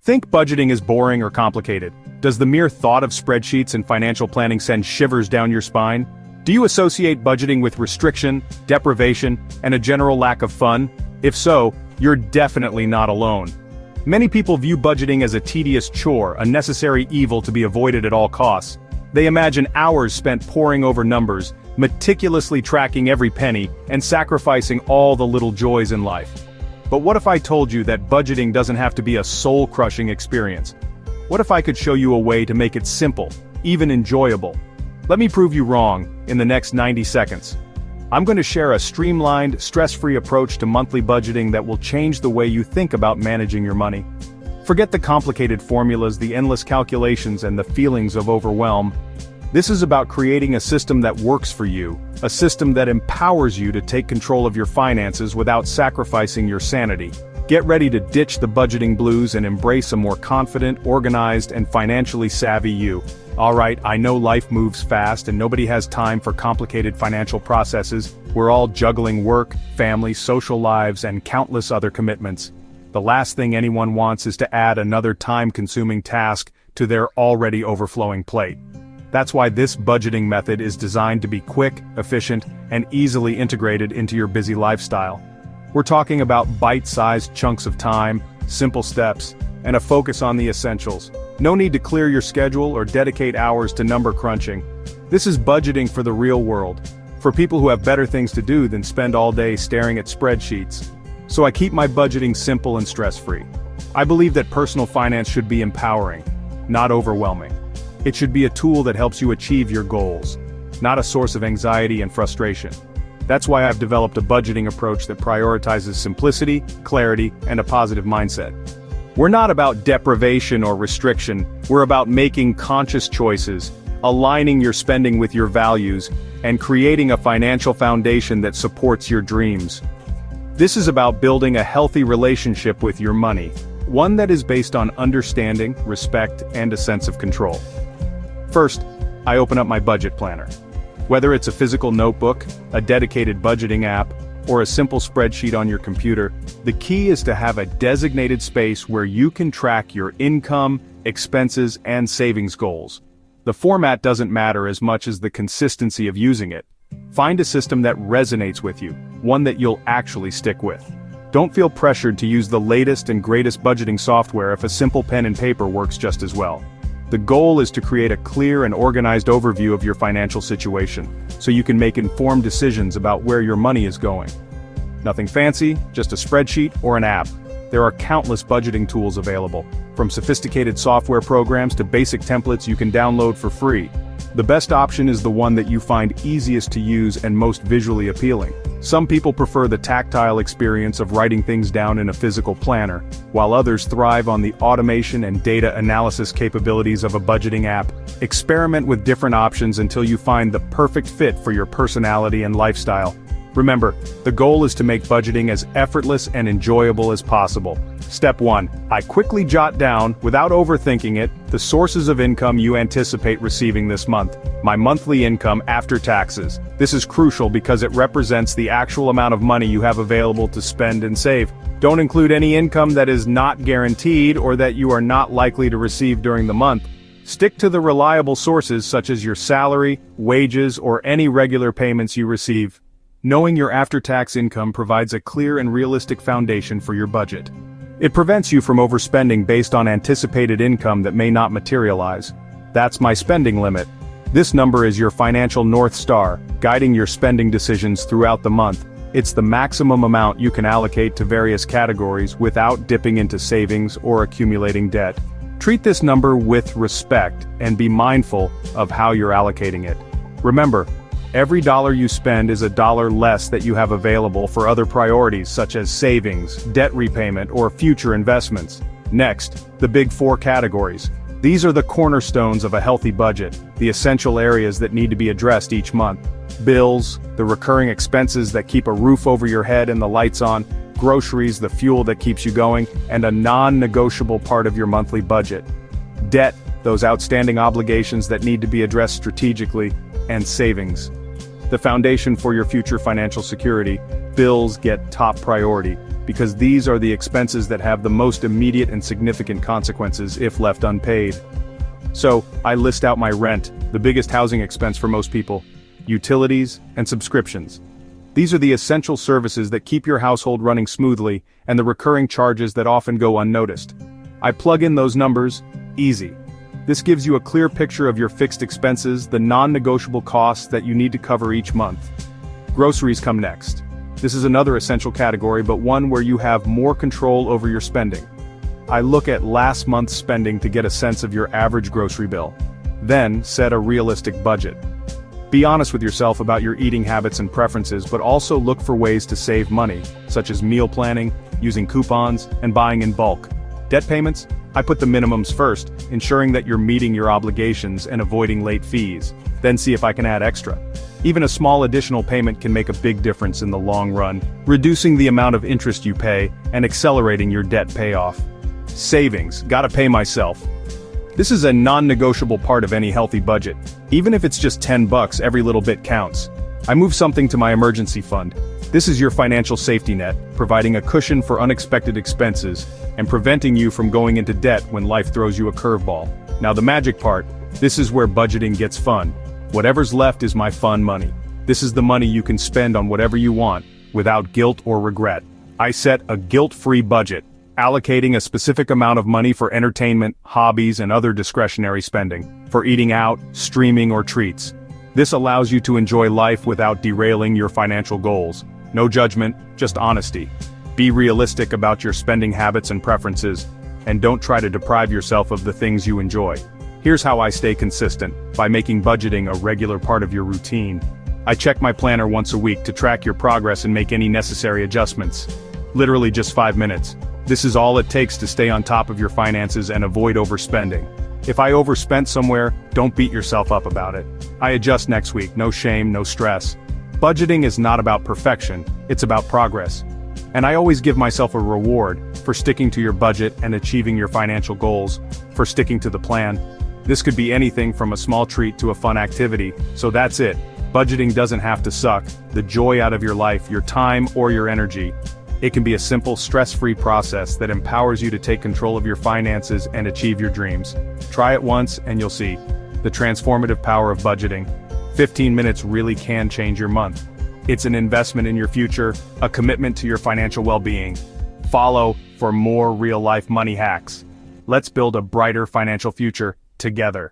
Think budgeting is boring or complicated. Does the mere thought of spreadsheets and financial planning send shivers down your spine? Do you associate budgeting with restriction, deprivation, and a general lack of fun? If so, you're definitely not alone. Many people view budgeting as a tedious chore, a necessary evil to be avoided at all costs. They imagine hours spent poring over numbers, meticulously tracking every penny, and sacrificing all the little joys in life. But what if I told you that budgeting doesn't have to be a soul-crushing experience? What if I could show you a way to make it simple, even enjoyable? Let me prove you wrong in the next 90 seconds. I'm going to share a streamlined, stress-free approach to monthly budgeting that will change the way you think about managing your money. Forget the complicated formulas, the endless calculations, and the feelings of overwhelm. This is about creating a system that works for you, a system that empowers you to take control of your finances without sacrificing your sanity. Get ready to ditch the budgeting blues and embrace a more confident, organized, and financially savvy you. Alright, I know life moves fast and nobody has time for complicated financial processes. We're all juggling work, family, social lives, and countless other commitments. The last thing anyone wants is to add another time-consuming task to their already overflowing plate. That's why this budgeting method is designed to be quick, efficient, and easily integrated into your busy lifestyle. We're talking about bite-sized chunks of time, simple steps, and a focus on the essentials. No need to clear your schedule or dedicate hours to number crunching. This is budgeting for the real world, for people who have better things to do than spend all day staring at spreadsheets. So I keep my budgeting simple and stress-free. I believe that personal finance should be empowering, not overwhelming. It should be a tool that helps you achieve your goals, not a source of anxiety and frustration. That's why I've developed a budgeting approach that prioritizes simplicity, clarity, and a positive mindset. We're not about deprivation or restriction, we're about making conscious choices, aligning your spending with your values, and creating a financial foundation that supports your dreams. This is about building a healthy relationship with your money, one that is based on understanding, respect, and a sense of control. First, I open up my budget planner. Whether it's a physical notebook, a dedicated budgeting app, or a simple spreadsheet on your computer, the key is to have a designated space where you can track your income, expenses, and savings goals. The format doesn't matter as much as the consistency of using it. Find a system that resonates with you, one that you'll actually stick with. Don't feel pressured to use the latest and greatest budgeting software if a simple pen and paper works just as well. The goal is to create a clear and organized overview of your financial situation, so you can make informed decisions about where your money is going. Nothing fancy, just a spreadsheet or an app. There are countless budgeting tools available, from sophisticated software programs to basic templates you can download for free. The best option is the one that you find easiest to use and most visually appealing. Some people prefer the tactile experience of writing things down in a physical planner, while others thrive on the automation and data analysis capabilities of a budgeting app. Experiment with different options until you find the perfect fit for your personality and lifestyle. Remember, the goal is to make budgeting as effortless and enjoyable as possible. Step 1. I quickly jot down, without overthinking it, the sources of income you anticipate receiving this month. My monthly income after taxes. This is crucial because it represents the actual amount of money you have available to spend and save. Don't include any income that is not guaranteed or that you are not likely to receive during the month. Stick to the reliable sources such as your salary, wages, or any regular payments you receive. Knowing your after-tax income provides a clear and realistic foundation for your budget. It prevents you from overspending based on anticipated income that may not materialize. That's my spending limit. This number is your financial North Star, guiding your spending decisions throughout the month. It's the maximum amount you can allocate to various categories without dipping into savings or accumulating debt. Treat this number with respect and be mindful of how you're allocating it. Remember, every dollar you spend is a dollar less that you have available for other priorities such as savings, debt repayment, or future investments. Next, the big 4 categories. These are the cornerstones of a healthy budget, the essential areas that need to be addressed each month. Bills, the recurring expenses that keep a roof over your head and the lights on, groceries, the fuel that keeps you going, and a non-negotiable part of your monthly budget. Debt, those outstanding obligations that need to be addressed strategically, and savings, the foundation for your future financial security. Bills get top priority. because these are the expenses that have the most immediate and significant consequences if left unpaid. So, I list out my rent, the biggest housing expense for most people, utilities, and subscriptions. These are the essential services that keep your household running smoothly, and the recurring charges that often go unnoticed. I plug in those numbers, easy. This gives you a clear picture of your fixed expenses, the non-negotiable costs that you need to cover each month. Groceries come next. This is another essential category, but one where you have more control over your spending. I look at last month's spending to get a sense of your average grocery bill. Then, set a realistic budget. Be honest with yourself about your eating habits and preferences, but also look for ways to save money, such as meal planning, using coupons, and buying in bulk. Debt payments? I put the minimums first, ensuring that you're meeting your obligations and avoiding late fees. Then see if I can add extra. Even a small additional payment can make a big difference in the long run, reducing the amount of interest you pay and accelerating your debt payoff. Savings, gotta pay myself. This is a non-negotiable part of any healthy budget. Even if it's just $10, every little bit counts. I move something to my emergency fund. This is your financial safety net, providing a cushion for unexpected expenses, and preventing you from going into debt when life throws you a curveball. Now the magic part, this is where budgeting gets fun. Whatever's left is my fun money. This is the money you can spend on whatever you want, without guilt or regret. I set a guilt-free budget, allocating a specific amount of money for entertainment, hobbies, and other discretionary spending, for eating out, streaming, or treats. This allows you to enjoy life without derailing your financial goals. No judgment, just honesty. Be realistic about your spending habits and preferences, and don't try to deprive yourself of the things you enjoy. Here's how I stay consistent, by making budgeting a regular part of your routine. I check my planner once a week to track your progress and make any necessary adjustments. Literally just 5 minutes. This is all it takes to stay on top of your finances and avoid overspending. If I overspent somewhere, don't beat yourself up about it. I adjust next week, no shame, no stress. Budgeting is not about perfection, it's about progress. And I always give myself a reward for sticking to your budget and achieving your financial goals, for sticking to the plan. This could be anything from a small treat to a fun activity, so that's it. Budgeting doesn't have to suck the joy out of your life, your time, or your energy. It can be a simple, stress-free process that empowers you to take control of your finances and achieve your dreams. Try it once and you'll see the transformative power of budgeting. 15 minutes really can change your month. It's an investment in your future, a commitment to your financial well-being. Follow for more real-life money hacks. Let's build a brighter financial future together.